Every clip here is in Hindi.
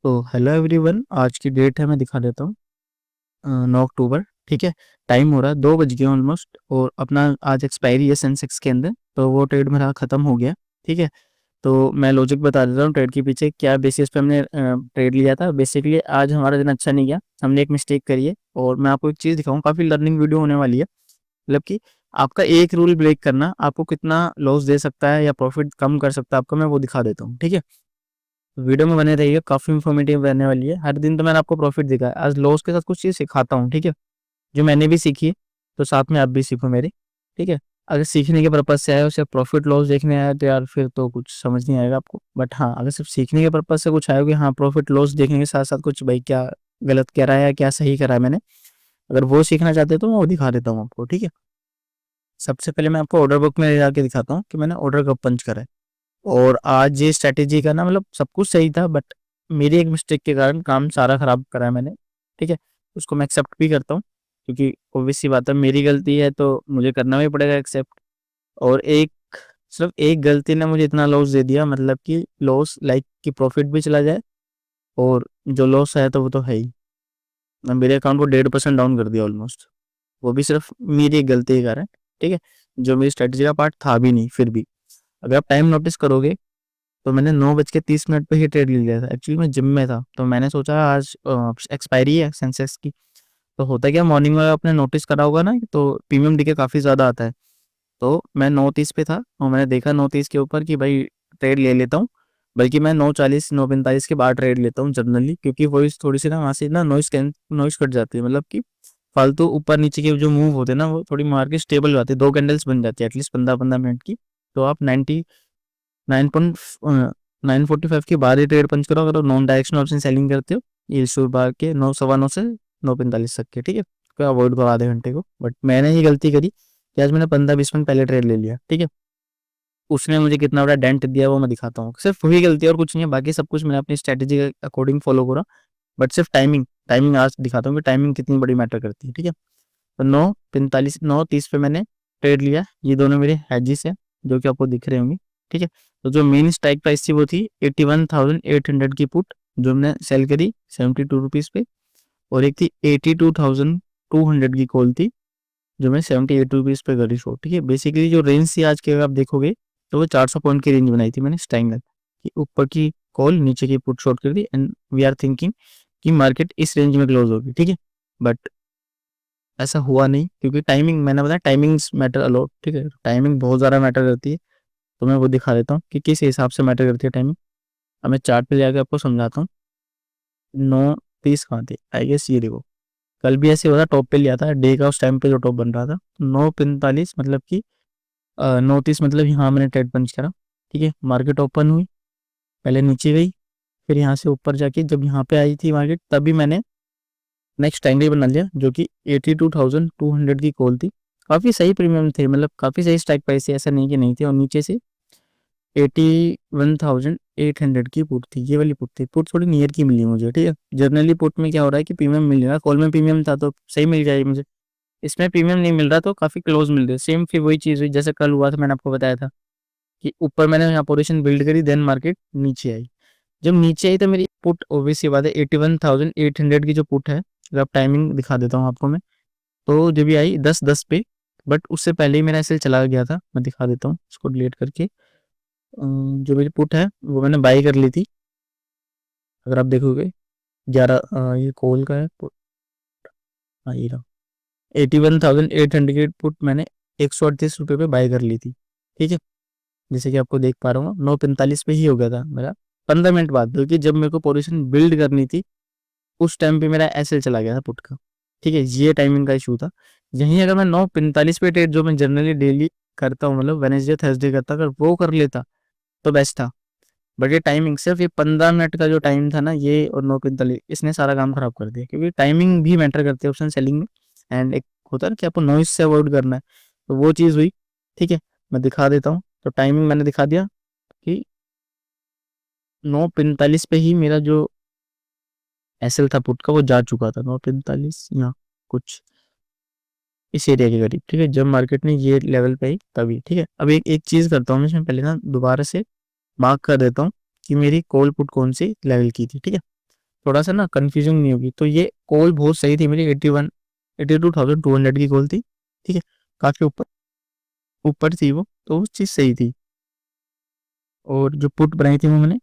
तो हेलो एवरीवन, आज की डेट है, मैं दिखा देता हूँ। 9 अक्टूबर। ठीक है। टाइम हो रहा है 2 बज गए ऑलमोस्ट, और अपना आज एक्सपायरी है सेंसेक्स के अंदर, तो वो ट्रेड मेरा ख़त्म हो गया। ठीक है। तो मैं लॉजिक बता देता हूँ ट्रेड के पीछे क्या बेसिस पे हमने ट्रेड लिया था। बेसिकली आज हमारा दिन अच्छा नहीं गया, हमने एक मिस्टेक करी है, और मैं आपको एक चीज़ दिखाऊँ, काफ़ी लर्निंग वीडियो होने वाली है। मतलब कि आपका एक रूल ब्रेक करना आपको कितना लॉस दे सकता है या प्रॉफिट कम कर सकता है आपको, मैं वो दिखा देता हूँ। ठीक है। वीडियो में बने रहिए, काफ़ी इन्फॉर्मेटिव रहने वाली है। हर दिन तो मैंने आपको प्रॉफिट दिखाया, आज लॉस के साथ कुछ चीज़ सिखाता हूँ। ठीक है। जो मैंने भी सीखी है, तो साथ में आप भी सीखो मेरी। ठीक है। अगर सीखने के पर्पज से आए हो, सिर्फ प्रॉफिट लॉस देखने आए, तो यार फिर तो कुछ समझ नहीं आएगा आपको। बट हाँ, अगर सिर्फ सीखने के पर्पज से कुछ आए हो कि हाँ प्रॉफिट लॉस देखने के साथ साथ कुछ भाई क्या गलत कह रहा है या क्या सही करा है मैंने, अगर वो सीखना चाहते हो तो मैं वो दिखा देता हूँ आपको। ठीक है। सबसे पहले मैं आपको ऑर्डर बुक में ले जाके दिखाता हूँ कि मैंने ऑर्डर कब पंच करा है। और आज ये स्ट्रैटेजी का ना, मतलब सब कुछ सही था, बट मेरी एक मिस्टेक के कारण काम सारा खराब करा है मैंने। ठीक है। उसको मैं एक्सेप्ट भी करता हूँ, क्योंकि ऑब्वियस सी बात है, मेरी गलती है तो मुझे करना भी पड़ेगा एक्सेप्ट। और सिर्फ एक गलती ने मुझे इतना लॉस दे दिया, मतलब कि लॉस लाइक कि प्रॉफिट भी चला जाए, और जो लॉस है तो वो तो है ही। मेरे अकाउंट को 1.5% डाउन कर दिया ऑलमोस्ट, वो भी सिर्फ मेरी एक गलती के कारण। ठीक है। जो मेरी स्ट्रेटेजी का पार्ट था भी नहीं, फिर भी अगर आप टाइम नोटिस करोगे, तो मैंने 9:30 पे ही ट्रेड ले लिया था। एक्चुअली मैं जिम में था, तो मैंने सोचा आज एक्सपायरी है सेंसेक्स की। तो होता क्या, मॉर्निंग में आपने नोटिस करा होगा ना, तो प्रीमियम डीके काफ़ी ज़्यादा आता है। तो मैं 9:30 पे था, और मैंने देखा 9:30 के ऊपर कि भाई ट्रेड ले लेता हूँ। बल्कि मैं 9:40 9:45 के बाद ट्रेड लेता हूँ जनरली, क्योंकि वॉइस थोड़ी सी ना वहाँ से ना नॉइस कट जाती है। मतलब कि फालतू ऊपर नीचे के जो मूव होते हैं ना, वो थोड़ी मार के स्टेबल हो जाती है, 2 कैंडल्स बन जाती है एटलीस्ट 15-15 मिनट की। तो आप 9.945 के बाद ही ट्रेड पंच करो, अगर नॉन डायरेक्शनल ऑप्शन सेलिंग करते हो, ये सुबह के 9 सवा 9 से 9:45 तक के। ठीक है। तो अवॉइड करो आधे घंटे को। बट मैंने ये गलती करी कि आज मैंने 15-20 मिनट पहले ट्रेड ले लिया। ठीक है। उसने मुझे कितना बड़ा डेंट दिया वो मैं दिखाता हूँ। सिर्फ वही गलती है और कुछ नहीं है, बाकी सब कुछ मैंने अपनी स्ट्रेटेजी के अकॉर्डिंग फॉलो करा। बट सिर्फ टाइमिंग टाइमिंग आज दिखाता हूँ कि टाइमिंग कितनी बड़ी मैटर करती है। ठीक है। तो 9:45 9:30 पे मैंने ट्रेड लिया। ये दोनों मेरे हैजिस हैं, जो कि आपको दिख रहे होंगे। ठीक है। तो जो मेन स्ट्राइक प्राइस थी वो थी 81,800 की पुट, जो हमने सेल करी 72 रुपीज़ पे। और एक थी 82,200 की कॉल थी, जो मैं 78 रुपीज़ पे करी शॉर्ट। ठीक है। बेसिकली जो रेंज थी आज के, अगर आप देखोगे, तो वो 400 पॉइंट की रेंज बनाई थी मैंने स्ट्राइंगल कि ऊपर की कॉल नीचे की पुट शॉर्ट कर दी, एंड वी आर थिंकिंग कि मार्केट इस रेंज में क्लोज होगी। ठीक है। बट ऐसा हुआ नहीं, क्योंकि टाइमिंग, मैंने बताया टाइमिंग्स मैटर अलॉट। ठीक है। टाइमिंग बहुत ज़्यादा मैटर करती है। तो मैं वो दिखा देता हूँ कि किस हिसाब से मैटर करती है टाइमिंग। अब मैं चार्ट पे जाकर आपको समझाता हूँ। 9:30 कहाँ थी, आई गेस ये देखो। कल भी ऐसे हुआ था, टॉप पे लिया था डे का, उस टाइम पे जो टॉप बन रहा था 9:45, मतलब कि 9:30, मतलब यहाँ मैंने ट्रेड पंच करा। ठीक है। मार्केट ओपन हुई, पहले नीचे गई, फिर यहाँ से ऊपर जाके जब यहाँ पे आई थी मार्केट, तभी मैंने नेक्स्ट टाइमली बना लिया, जो कि 82,200 की कॉल थी। काफ़ी सही प्रीमियम थे, मतलब काफ़ी सही स्ट्राइक प्राइस थी, ऐसा नहीं कि नहीं थी। और नीचे से 81,800 की पुट थी, ये वाली पुट थी। पुट थोड़ी नियर की मिली मुझे। ठीक है। जनरली पुट में क्या हो रहा है कि प्रीमियम मिल रहा है, कॉल में प्रीमियम था तो सही मिल जाएगी मुझे, इसमें प्रीमियम नहीं मिल रहा तो काफ़ी क्लोज मिल रही है। सेम फिर वही चीज़ हुई जैसे कल हुआ था, मैंने आपको बताया था कि ऊपर मैंने यहाँ पोजीशन बिल्ड करी, देन मार्केट नीचे आई। जब नीचे आई तो मेरी पुट ऑब्वियस सी बात है 81,800 की जो पुट है, अगर आप टाइमिंग दिखा देता हूँ आपको मैं, तो जब भी आई 10:10 पे। बट उससे पहले ही मेरा ऐसे चला गया था, मैं दिखा देता हूँ इसको डिलीट करके। जो मेरी पुट है वो मैंने बाई कर ली थी, अगर आप देखोगे 11, ये कॉल का है पुट। हाँ ये रहा, 81,800 की पुट मैंने 138 रुपये पे बाई कर ली थी। ठीक है। जैसे कि आपको देख पा रहा हूँ 9:45 पे ही हो गया था मेरा, 15 मिनट बाद, क्योंकि जब मेरे को पोजीशन बिल्ड करनी थी उस टाइम पे मेरा एसएल चला गया था पुट का। ठीक है। ये टाइमिंग का इशू था। यहीं अगर मैं 9:45 पे ट्रेड, जो मैं जनरली डेली करता हूँ, मतलब वेनेसडे थर्सडे करता, अगर वो कर लेता तो बेस्ट था। बट ये टाइमिंग, सिर्फ ये 15 मिनट का जो टाइम था ना, ये और 9:45, इसने सारा काम खराब कर दिया, क्योंकि टाइमिंग भी मैटर करती है ऑप्शन सेलिंग में। एंड एक होता है ना कि आपको नॉइस से अवॉइड करना है, तो वो चीज़ हुई। ठीक है। मैं दिखा देता हूँ, तो टाइमिंग मैंने दिखा दिया कि 9:45 पे ही मेरा जो एसएल था पुट का वो जा चुका था, 9:45 या कुछ इस एरिया के करीब। ठीक है। जब मार्केट ने ये लेवल पे आई तभी। ठीक है। अब एक एक चीज़ करता हूँ मैं इसमें, पहले ना दोबारा से मार्क कर देता हूँ कि मेरी कॉल पुट कौन सी लेवल की थी। ठीक है। थोड़ा सा ना कंफ्यूजन नहीं होगी। तो ये कॉल बहुत सही थी मेरी, 82,200 की कॉल थी, ठीक है, काफ़ी ऊपर ऊपर थी वो, तो वो चीज़ सही थी। और जो पुट बनाई थी वो मैंने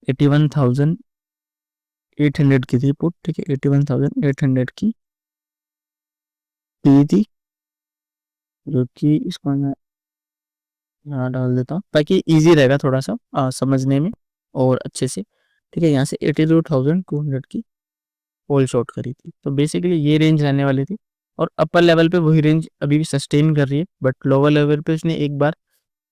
81,800 की थी पुट, ठीक है, 81,800 की थी, जो कि इसको मैं यहाँ डाल देता हूँ ताकि इजी रहेगा थोड़ा सा समझने में और अच्छे से, ठीक है। यहाँ से 82,200 की होल शॉट करी थी, तो बेसिकली ये रेंज रहने वाली थी। और अपर लेवल पे वही रेंज अभी भी सस्टेन कर रही है, बट लोअर लेवल पे उसने एक बार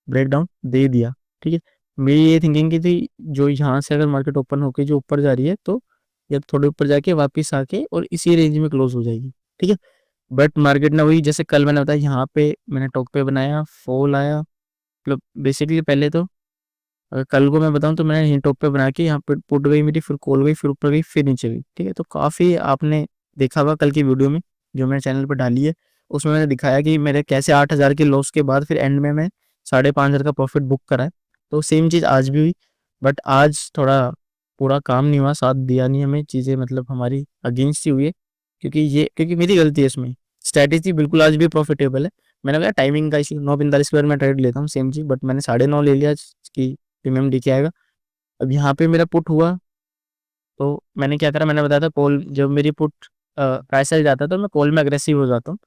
ब्रेकडाउन दे दिया, ठीक है। मेरी ये थिंकिंग की थी जो यहाँ से अगर मार्केट ओपन होकर जो ऊपर जा रही है, तो या थोड़े ऊपर जाके वापस आके और इसी रेंज में क्लोज हो जाएगी, ठीक है। बट मार्केट ने वही, जैसे कल मैंने बताया, यहाँ पे मैंने टॉप पे बनाया, फॉल आया, मतलब बेसिकली पहले तो अगर कल को मैं बताऊं तो मैंने यहीं टॉप पे बना के यहाँ पे पुट गई मेरी, फिर कॉल गई, फिर ऊपर गई, फिर नीचे गई, ठीक है। तो काफ़ी आपने देखा होगा कल की वीडियो में जो मैंने चैनल पर डाली है, उसमें मैंने दिखाया कि मेरे कैसे 8,000 के लॉस के बाद फिर एंड में मैं 5,500 का प्रॉफिट बुक करा है। तो सेम चीज़ आज भी हुई, बट आज थोड़ा पूरा काम नहीं हुआ, साथ दिया नहीं हमें, चीज़ें मतलब हमारी अगेंस्ट ही हुई है, क्योंकि मेरी गलती है इसमें। स्ट्रैटेजी बिल्कुल आज भी प्रॉफिटेबल है, मैंने कहा टाइमिंग का इशू, 9:45 पर मैं ट्रेड लेता हूँ सेम चीज़, बट मैंने 9:30 ले लिया कि प्रीमियम डी के आएगा। अब यहाँ पे मेरा पुट हुआ, तो मैंने क्या करा, मैंने बताया था कॉल, जब मेरी पुट प्राइस सेल जाता है तो मैं कॉल में अग्रेसिव हो जाता हूँ,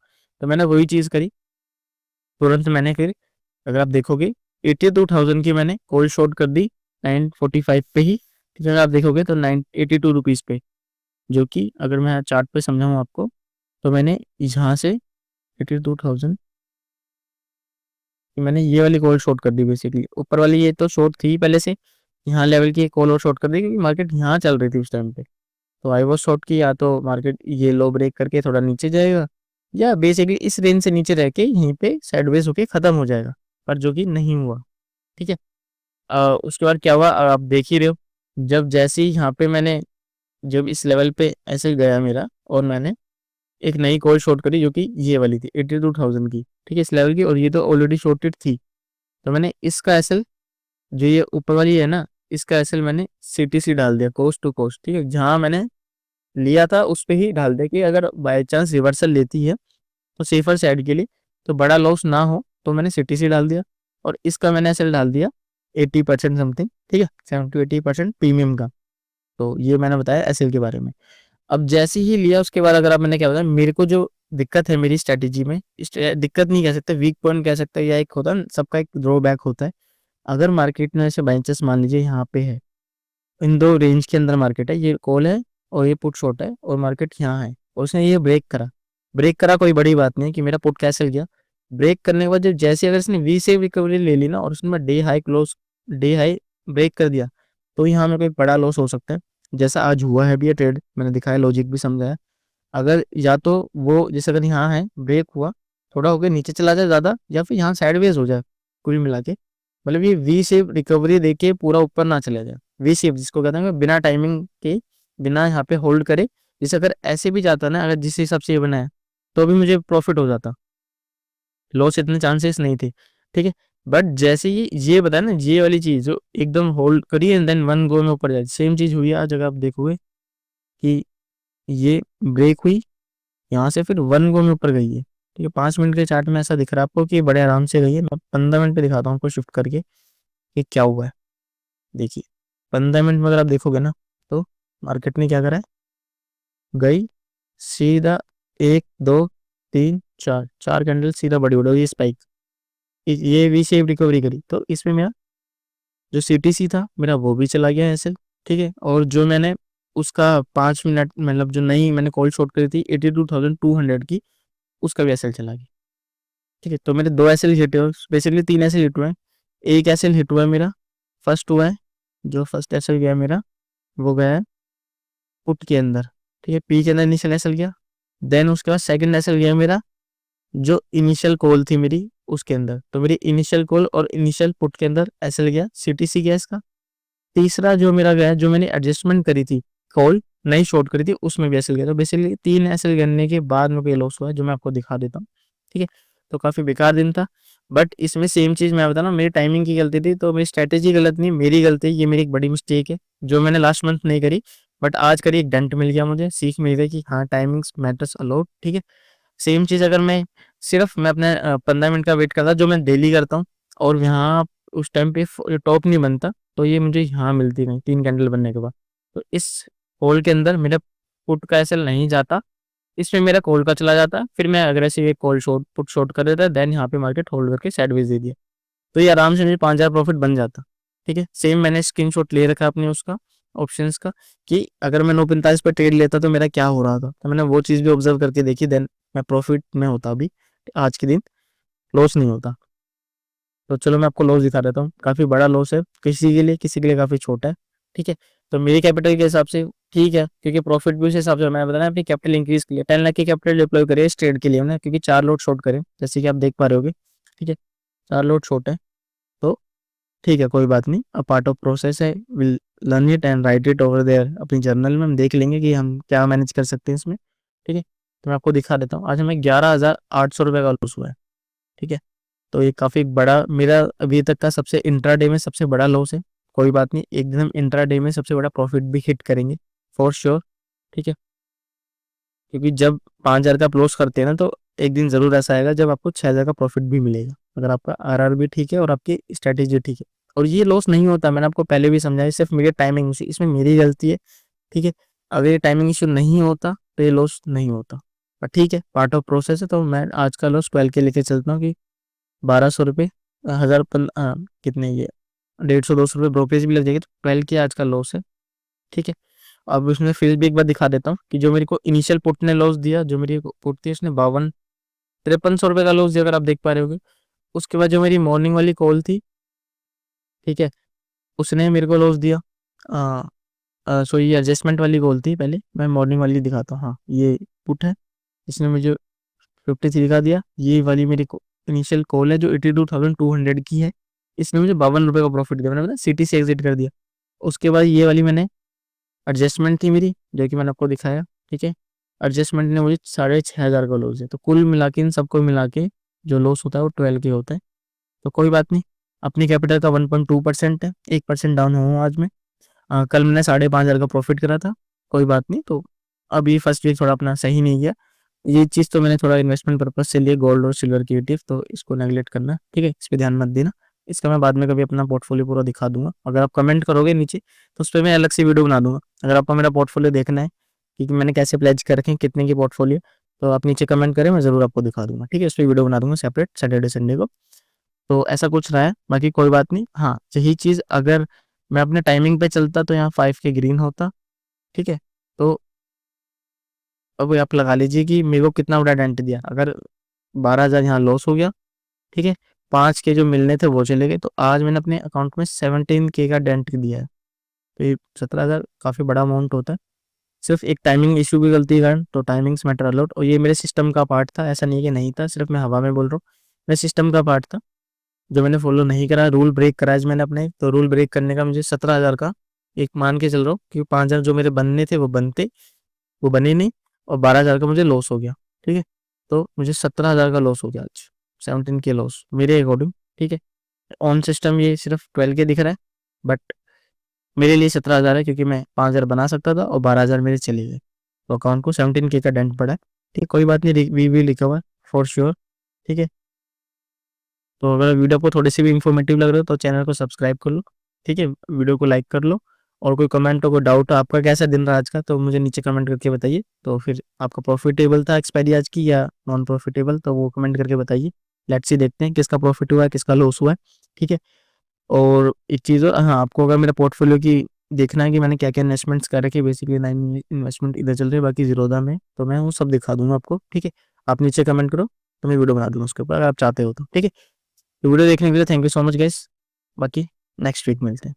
तो मैंने वही चीज़ करी। तुरंत मैंने फिर, अगर आप देखोगे, 82,000 की मैंने कॉल शॉर्ट कर दी 9:45 पे ही, ठीक है। अगर आप देखोगे तो 82 रुपीज़ पे, जो कि अगर मैं चार्ट पे समझाऊँ आपको, तो मैंने यहाँ से 82,000 मैंने ये वाली कॉल शॉर्ट कर दी। बेसिकली ऊपर वाली ये तो शॉर्ट थी पहले से, यहाँ लेवल की एक कॉल और शॉर्ट कर दी क्योंकि मार्केट यहाँ चल रही थी उस टाइम पे। तो आई वॉज शॉर्ट की, या तो मार्केट ये लो ब्रेक करके थोड़ा नीचे जाएगा, या बेसिकली इस रेंज से नीचे रह के यहीं पे साइडवेज होके खत्म हो जाएगा, पर जो कि नहीं हुआ, ठीक है। उसके बाद क्या हुआ, आप देख ही रहे हो, जब जैसे ही यहाँ पे मैंने, जब इस लेवल पे ऐसे गया मेरा, और मैंने एक नई कॉल शॉर्ट करी जो कि ये वाली थी 82,000 की, ठीक है, इस लेवल की, और ये तो ऑलरेडी शॉर्टेड थी। तो मैंने इसका एसएल, जो ये ऊपर वाली है ना, इसका एसएल मैंने सीटीसी डाल दिया, कोस्ट टू कोस्ट, ठीक है, जहाँ मैंने लिया था उस पे ही डाल दिया कि अगर बाय चांस रिवर्सल लेती है तो सेफर साइड के लिए, तो बड़ा लॉस ना हो, तो मैंने सीटीसी डाल दिया। और इसका मैंने एसएल डाल दिया 80% समथिंग, ठीक है, 70-80% प्रीमियम का। तो ये मैंने बताया एसएल के बारे में। अब जैसे ही लिया उसके बाद, अगर आप, मैंने क्या बताया, मेरे को जो दिक्कत है मेरी स्ट्रेटेजी में, दिक्कत नहीं कह सकते, वीक पॉइंट कह सकते हैं, या एक होता है सबका एक ड्रॉबैक होता है। अगर मार्केट में ऐसे बाई चांस मान लीजिए यहाँ पे है, इन दो रेंज के अंदर मार्केट है, ये कॉल है और ये पुट शॉर्ट है, और मार्केट यहाँ है, और उसने ये ब्रेक करा कोई बड़ी बात नहीं कि मेरा पुट कैंसिल गया। ब्रेक करने के बाद जब जैसे अगर इसने वी से रिकवरी ले ली ना, और उसने डे हाई ब्रेक कर दिया, तो यहाँ में कोई बड़ा लॉस हो सकता है, जैसा आज हुआ है भी ये ट्रेड, मैंने दिखाया, लॉजिक भी समझाया। अगर या तो वो जैसे अगर यहाँ है, ब्रेक हुआ, थोड़ा होकर नीचे चला जाए ज़्यादा, या फिर यहाँ साइडवेज हो जाए, कुल मिला के, मतलब ये वी शेप रिकवरी देके पूरा ऊपर ना चला जाए, वी शेप जिसको कहते हैं, बिना टाइमिंग के, बिना यहाँ पे होल्ड करे। जैसे अगर ऐसे भी जाता ना, अगर जिस हिसाब से ये बना है, तो भी मुझे प्रॉफिट हो जाता, लॉस इतने चांसेस नहीं थे, ठीक है। बट जैसे ये बताया ना, ये वाली चीज़ जो एकदम होल्ड करी एंड देन वन गो में ऊपर जाए, सेम चीज़ हुई आज। अगर आप देखोगे कि ये ब्रेक हुई यहाँ से, फिर वन गो में ऊपर गई है, ठीक है। 5 मिनट के चार्ट में ऐसा दिख रहा है आपको कि बड़े आराम से गई है। मैं 15 मिनट पे दिखाता हूँ आपको शिफ्ट करके कि क्या हुआ है। देखिए 15 मिनट में अगर आप देखोगे ना, तो मार्केट ने क्या करा है, गई सीधा, 1 2 3 4 कैंडल सीधा बड़ी बड़ी, ये स्पाइक, ये वी शेप रिकवरी करी, तो इसमें मेरा जो सीटीसी था मेरा वो भी चला गया ऐसे, ठीक है। और जो मैंने उसका 5 मिनट, मतलब जो नई मैंने कॉल शॉर्ट करी थी 82,200 की, उसका भी एसएल चला गया, ठीक है। तो मेरे दो एसएल हिट हुए, बेसिकली 3 एसएल हिट हुए हैं। एक एसएल हिट हुआ है मेरा, फर्स्ट हुआ है, जो फर्स्ट एसएल गया मेरा, वो गया है पुट के अंदर, ठीक है, पी के अंदर इनिशियल एसएल गया। देन उसके बाद सेकंड एसएल गया मेरा, जो इनिशियल कॉल थी मेरी उसके अंदर, तो मेरी इनिशियल कॉल और इनिशियल पुट के अंदर एसएल गया, सीटीसी गया इसका। तीसरा जो मेरा गया, जो मैंने एडजस्टमेंट करी थी, कॉल नई शॉर्ट करी थी, उसमें भी एसएल गया। तो बेसिकली 3 एसएल गिनने के बाद में कोई लॉस हुआ है, जो मैं आपको दिखा देता हूँ, ठीक है। तो काफ़ी बेकार दिन था, बट इसमें सेम चीज़ मैं बता रहा हूँ, मेरी टाइमिंग की गलती थी, तो मेरी स्ट्रैटेजी गलत नहीं, मेरी गलती, ये मेरी एक बड़ी मिस्टेक है जो मैंने लास्ट मंथ नहीं करी। बट आज करी एक डेंट मिल गया, मुझे सीख मिल गई कि हाँ टाइमिंग्स मैटर्स अ लॉट, ठीक है। सेम चीज़ अगर मैं अपने 15 मिनट का वेट करता जो मैं डेली करता हूँ, और यहाँ उस टाइम पे टॉप नहीं बनता, तो ये मुझे यहाँ मिलती नहीं 3 कैंडल बनने के बाद। तो इस होल के अंदर मेरा पुट का एसएल नहीं जाता, इसमें मेरा कॉल का चला जाता, फिर मैं अग्रेसिव एक कॉल शॉर्ट पुट शॉर्ट कर देता, देन यहाँ पे मार्केट होल्ड करके साइडवेज दे दिया, तो ये आराम से मुझे 5,000 प्रॉफिट बन जाता, ठीक है। सेम मैंने स्क्रीनशॉट ले रखा अपने उसका ऑप्शंस का, कि अगर मैं 9:45 पर ट्रेड लेता तो मेरा क्या हो रहा था, तो मैंने वो चीज़ भी ऑब्जर्व करके देखी, देन मैं प्रॉफिट में होता अभी आज के दिन, लॉस नहीं होता। तो चलो मैं आपको लॉस दिखा देता हूँ, काफ़ी बड़ा लॉस है किसी के लिए काफ़ी छोटा है, ठीक है। तो मेरी कैपिटल के हिसाब से ठीक है, क्योंकि प्रॉफिट भी उस हिसाब से मैंने बताया अपनी कैपिटल इंक्रीज के लिए 10 लाख की कैपिटल डिप्लॉय करिए इस ट्रेड के लिए ना, क्योंकि 4 लोट शॉर्ट करें जैसे कि आप देख पा रहे होगे, ठीक है। 4 लोट शॉर्ट है, तो ठीक है कोई बात नहीं, अब पार्ट ऑफ प्रोसेस है, will learn it and write it over there अपनी जर्नल में, हम देख लेंगे कि हम क्या मैनेज कर सकते हैं इसमें, ठीक है। तो मैं आपको दिखा देता हूँ, आज हमें 11,800 रुपये का लॉस हुआ है, ठीक है। तो ये काफ़ी बड़ा मेरा अभी तक का सबसे इंट्राडे में सबसे बड़ा लॉस है, कोई बात नहीं, एक दिन हम इंट्राडे में सबसे बड़ा प्रॉफिट भी हिट करेंगे फॉर श्योर, ठीक है। क्योंकि जब 5,000 का लॉस करते हैं ना, तो एक दिन ज़रूर ऐसा आएगा जब आपको 6,000 का प्रॉफिट भी मिलेगा, अगर आपका आरआर भी ठीक है और आपकी स्ट्रैटेजी ठीक है। और ये लॉस नहीं होता, मैंने आपको पहले भी समझाया, सिर्फ मेरी टाइमिंग इशू, इसमें मेरी गलती है, ठीक है। अगर ये टाइमिंग इशू नहीं होता तो ये लॉस नहीं होता, पर ठीक है पार्ट ऑफ प्रोसेस है। तो मैं आज का लॉस 12 के लेके चलता हूँ कि 1,200 रुपये, कितने ये 150-200 रुपये ब्रोकरेज भी लग जाएगी, तो 12 की आज का लॉस है, ठीक है। अब उसमें फिर भी एक बार दिखा देता हूँ कि जो मेरे को इनिशियल पुट ने लॉस दिया, जो मेरी पुट थी उसने 5300 रुपये का लॉस दिया, अगर आप देख पा रहे होगे। उसके बाद जो मेरी मॉर्निंग वाली कॉल थी, ठीक है, उसने मेरे को लॉस दिया, सो ये एडजस्टमेंट वाली कॉल थी, पहले मैं मॉर्निंग वाली दिखाता हूँ, हाँ ये पुट है, इसने मुझे 53 का दिया। ये वाली मेरी इनिशियल कॉल है जो 82,200 की है, इसने मुझे 52 रुपये का प्रॉफिट दिया, मैंने सिटी से एग्जिट कर दिया। उसके बाद ये वाली मैंने एडजस्टमेंट थी मेरी, जो कि मैंने आपको दिखाया, ठीक है। एडजस्टमेंट ने मुझे 6,500 का लॉस है, तो कुल मिला के इन सबको मिला के जो लॉस होता है वो 12 के होता है। तो कोई बात नहीं, अपनी कैपिटल का 1.2% है, 1% डाउन हुआ आज में। कल मैंने 5,500 का प्रॉफिट करा था, कोई बात नहीं। तो अभी फर्स्ट वीक थोड़ा अपना सही नहीं गया, ये चीज़ तो मैंने थोड़ा इन्वेस्टमेंट पर्पज से लिए गोल्ड और सिल्वर की ETF, तो इसको नेगलेक्ट करना, ठीक है, इस पर ध्यान मत देना। इसका मैं बाद में कभी अपना पोर्टफोलियो पूरा दिखा दूंगा, अगर आप कमेंट करोगे नीचे तो उस पर मैं अलग से वीडियो बना दूंगा। अगर आपको मेरा पोर्टफोलियो देखना है कि मैंने कैसे प्लेज कर रखे हैं, कितने की पोर्टफोलियो, तो आप नीचे कमेंट करें, मैं ज़रूर आपको दिखा दूंगा, ठीक है। इस पर वीडियो बना दूंगा सेपरेट सैटरडे संडे को। तो ऐसा कुछ रहा है, बाकी कोई बात नहीं। हाँ यही चीज़ अगर मैं अपने टाइमिंग पे चलता तो यहाँ 5 के ग्रीन होता, ठीक है। तो अब आप लगा लीजिए कि मेरे को कितना बड़ा डेंट दिया, अगर 12,000 यहाँ लॉस हो गया, ठीक है, 5 के जो मिलने थे वो चले गए, तो आज मैंने अपने अकाउंट में 17 के का डेंट दिया है। तो ये 17,000 काफ़ी बड़ा अमाउंट होता है, सिर्फ एक टाइमिंग इशू की गलती के कारण। तो टाइमिंग्स मैटर अलॉट, और ये मेरे सिस्टम का पार्ट था, ऐसा नहीं है कि नहीं था, सिर्फ मैं हवा में बोल रहा हूँ, मेरे सिस्टम का पार्ट था जो मैंने फॉलो नहीं करा, रूल ब्रेक करा है मैंने अपने। तो रूल ब्रेक करने का मुझे 17,000 का एक मान के चल रहा हूँ, क्योंकि 5,000 जो मेरे बनने थे वो बने नहीं, और 12,000 का मुझे लॉस हो गया, ठीक है। तो मुझे 17,000 का लॉस हो गया आज, 17 के लॉस मेरे अकॉर्डिंग, ठीक है। ऑन सिस्टम ये सिर्फ 12 के दिख रहा है, बट मेरे लिए 17,000 है, क्योंकि मैं 5,000 बना सकता था और 12,000 मेरे चले गए, तो अकाउंट को 17 के का डेंट पड़ा है, ठीक है। कोई बात नहीं, we will recover for sure, ठीक है। तो अगर वीडियो आपको थोड़ी सी भी इंफॉर्मेटिव लग रहा हो तो चैनल को सब्सक्राइब कर लो, ठीक है, वीडियो को लाइक कर लो, और कोई कमेंट हो, कोई डाउट हो, आपका कैसा दिन रहा आज का, तो मुझे नीचे कमेंट करके बताइए। तो फिर आपका प्रॉफिटेबल था एक्सपायरी आज की या नॉन प्रॉफिटेबल, तो वो कमेंट करके बताइए। लेट्स सी, देखते हैं किसका प्रॉफिट हुआ है, किसका लॉस हुआ है, ठीक है। और एक चीज़ और, हाँ आपको अगर मेरा पोर्टफोलियो की देखना है कि मैंने क्या क्या इन्वेस्टमेंट्स कर रखे, बेसिकली 9 इन्वेस्टमेंट इधर चल रहे हैं, बाकी जीरोधा में, तो मैं वो सब दिखा दूंगा आपको, ठीक है। आप नीचे कमेंट करो तो मैं वीडियो बना दूंगा उसके ऊपर, अगर आप चाहते हो तो, ठीक है। तो वीडियो देखने के लिए thank you so much guys, बाकी नेक्स्ट वीक मिलते हैं।